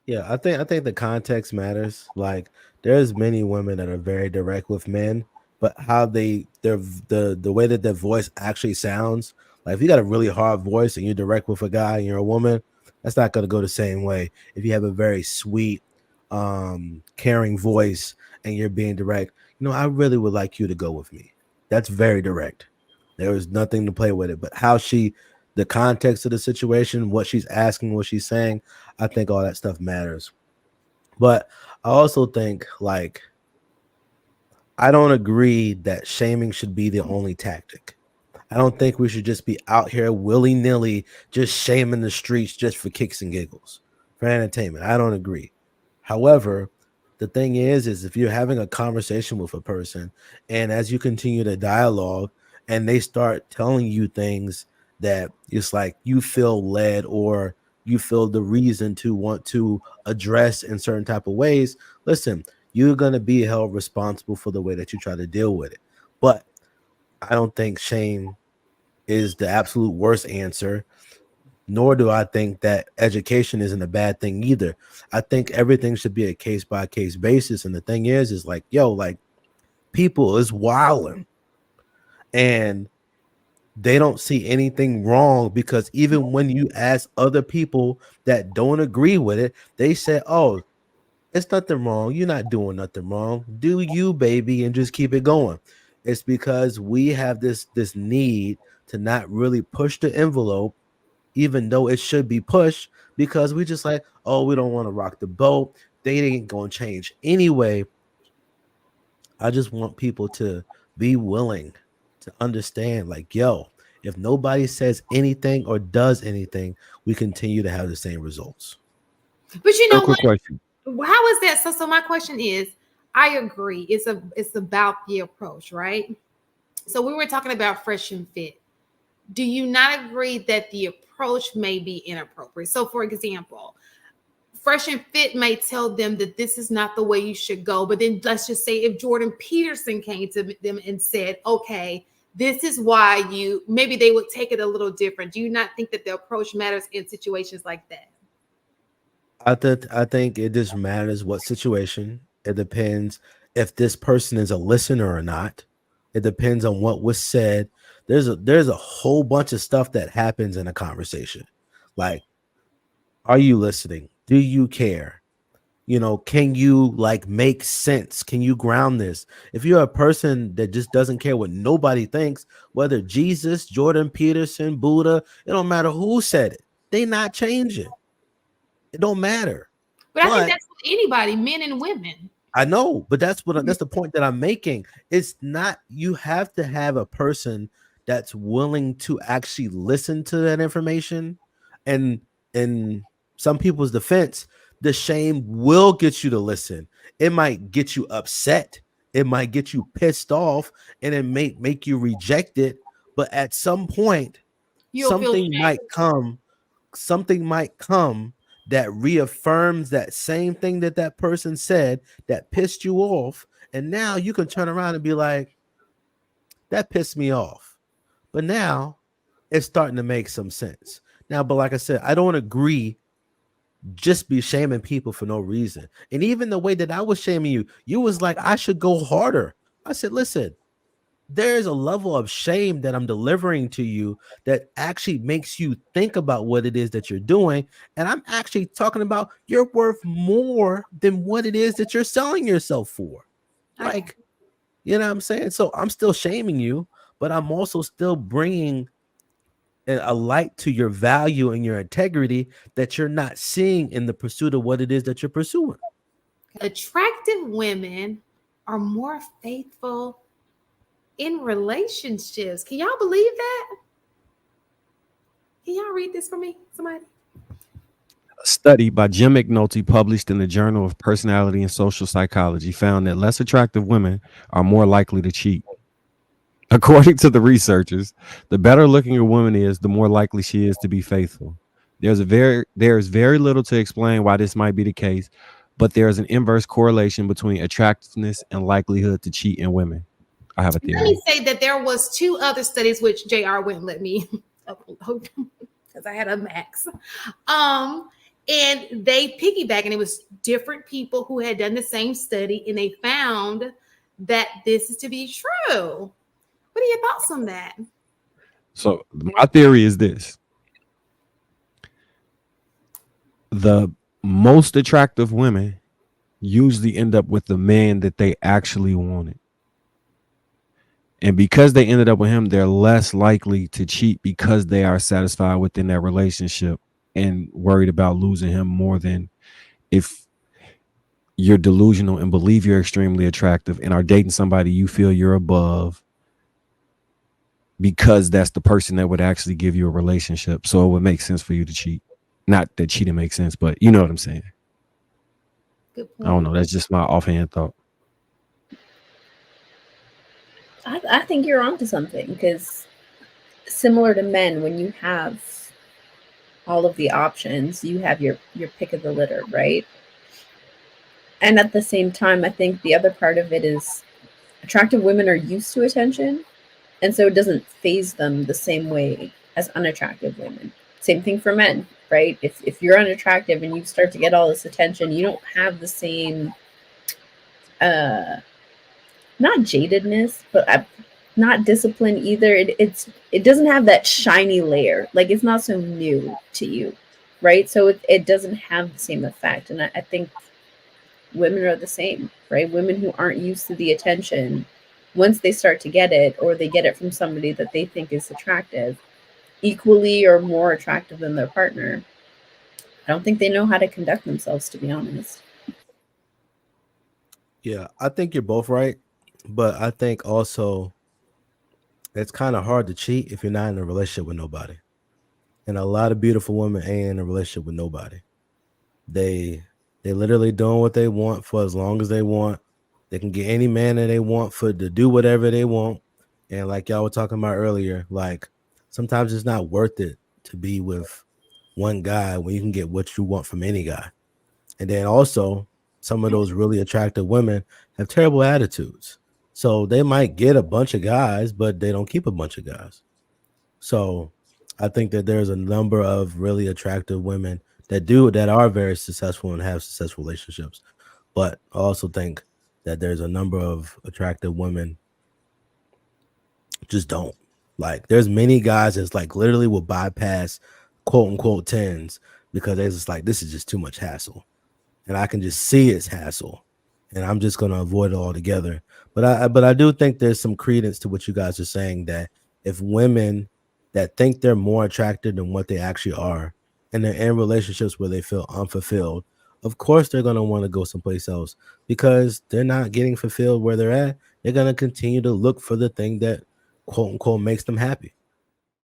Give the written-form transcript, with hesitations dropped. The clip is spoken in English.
Yeah, I think the context matters. Like there's many women that are very direct with men, but how the way that their voice actually sounds, like if you got a really hard voice and you're direct with a guy and you're a woman, that's not gonna go the same way. If you have a very sweet, caring voice and you're being direct, I really would like you to go with me. That's very direct. There was nothing to play with it. But the context of the situation, what she's asking, what she's saying, I think all that stuff matters. But I also think, like, I don't agree that shaming should be the only tactic. I don't think we should just be out here willy nilly, just shaming the streets just for kicks and giggles, for entertainment. I don't agree. However, the thing is if you're having a conversation with a person, and as you continue the dialogue, and they start telling you things that it's like you feel led or you feel the reason to want to address in certain type of ways, listen, you're gonna be held responsible for the way that you try to deal with it. But I don't think shame is the absolute worst answer, nor do I think that education isn't a bad thing either. I think everything should be a case by case basis. And the thing is like, yo, like people is wilding and they don't see anything wrong because even when you ask other people that don't agree with it, they say, oh, it's nothing wrong. You're not doing nothing wrong. Do you, baby, and just keep it going. It's because we have this need to not really push the envelope, even though it should be pushed, because we just like, oh, we don't want to rock the boat. They ain't gonna change anyway. I just want people to be willing to understand, like, yo, if nobody says anything or does anything, we continue to have the same results. But you Real know quick what? question. How is that? So my question is, I agree. It's about the approach, right? So we were talking about fresh and fit. Do you not agree that the approach may be inappropriate? So for example, fresh and fit may tell them that this is not the way you should go. But then let's just say if Jordan Peterson came to them and said, okay, this is why you, maybe they would take it a little different. Do you not think that the approach matters in situations like that? I think it just matters what situation. It depends if this person is a listener or not. It depends on what was said. There's a whole bunch of stuff that happens in a conversation. Like, are you listening? Do you care? Can you like make sense? Can you ground this? If you're a person that just doesn't care what nobody thinks, whether Jesus, Jordan Peterson, Buddha, it don't matter who said it. They not changing. It don't matter. But I think But that's with anybody, men and women. I know, but that's the point that I'm making. It's not, you have to have a person that's willing to actually listen to that information. And in some people's defense, the shame will get you to listen. It might get you upset. It might get you pissed off, and it may make you reject it. But at some point, You'll feel something shame. might come something might come that reaffirms that same thing that that person said that pissed you off, and now you can turn around and be like, that pissed me off, but now it's starting to make some sense now. But like I said, I don't agree just be shaming people for no reason. And even the way that I was shaming you, you was like, I should go harder. I said, listen, there's a level of shame that I'm delivering to you that actually makes you think about what it is that you're doing. And I'm actually talking about you're worth more than what it is that you're selling yourself for. Okay. Like, you know what I'm saying? So I'm still shaming you, but I'm also still bringing a light to your value and your integrity that you're not seeing in the pursuit of what it is that you're pursuing. Attractive women are more faithful in relationships. Can y'all believe that? Can y'all read this for me? Somebody? A study by Jim McNulty published in the Journal of Personality and Social Psychology found that less attractive women are more likely to cheat. According to the researchers, the better looking a woman is, the more likely she is to be faithful. There's very little to explain why this might be the case, but there is an inverse correlation between attractiveness and likelihood to cheat in women. I have a Let me theory. say that there was two other studies which JR wouldn't let me upload because I had a max. And they piggyback, and it was different people who had done the same study, and they found that this is to be true. What are your thoughts on that? So my theory is this: the most attractive women usually end up with the man that they actually wanted. And because they ended up with him, they're less likely to cheat because they are satisfied within that relationship and worried about losing him more than if you're delusional and believe you're extremely attractive and are dating somebody you feel you're above because that's the person that would actually give you a relationship. So it would make sense for you to cheat. Not that cheating makes sense, but you know what I'm saying. Good I don't point. know. That's just my offhand thought. I think you're onto something, because similar to men, when you have all of the options, you have your pick of the litter, right? And at the same time, I think the other part of it is attractive women are used to attention, and so it doesn't phase them the same way as unattractive women. Same thing for men, right? If you're unattractive and you start to get all this attention, you don't have the same uh not jadedness, but not discipline either. It doesn't have that shiny layer. Like, it's not so new to you, right? So it doesn't have the same effect. And I think women are the same, right? Women who aren't used to the attention, once they start to get it, or they get it from somebody that they think is attractive, equally or more attractive than their partner, I don't think they know how to conduct themselves, to be honest. Yeah, I think you're both right, but I think also it's kind of hard to cheat if you're not in a relationship with nobody. And a lot of beautiful women ain't in a relationship with nobody. They they literally doing what they want for as long as they want. They can get any man that they want for to do whatever they want. And like y'all were talking about earlier, like sometimes it's not worth it to be with one guy when you can get what you want from any guy. And then also, some of those really attractive women have terrible attitudes. So they might get a bunch of guys, but they don't keep a bunch of guys. So I think that there's a number of really attractive women that are very successful and have successful relationships. But I also think that there's a number of attractive women just don't. Like there's many guys that's like literally will bypass quote unquote tens because they're just like this is just too much hassle. And I can just see it's hassle. And I'm just gonna avoid it altogether. But I do think there's some credence to what you guys are saying that if women that think they're more attractive than what they actually are, and they're in relationships where they feel unfulfilled, of course they're gonna want to go someplace else because they're not getting fulfilled where they're at. They're gonna continue to look for the thing that quote unquote makes them happy.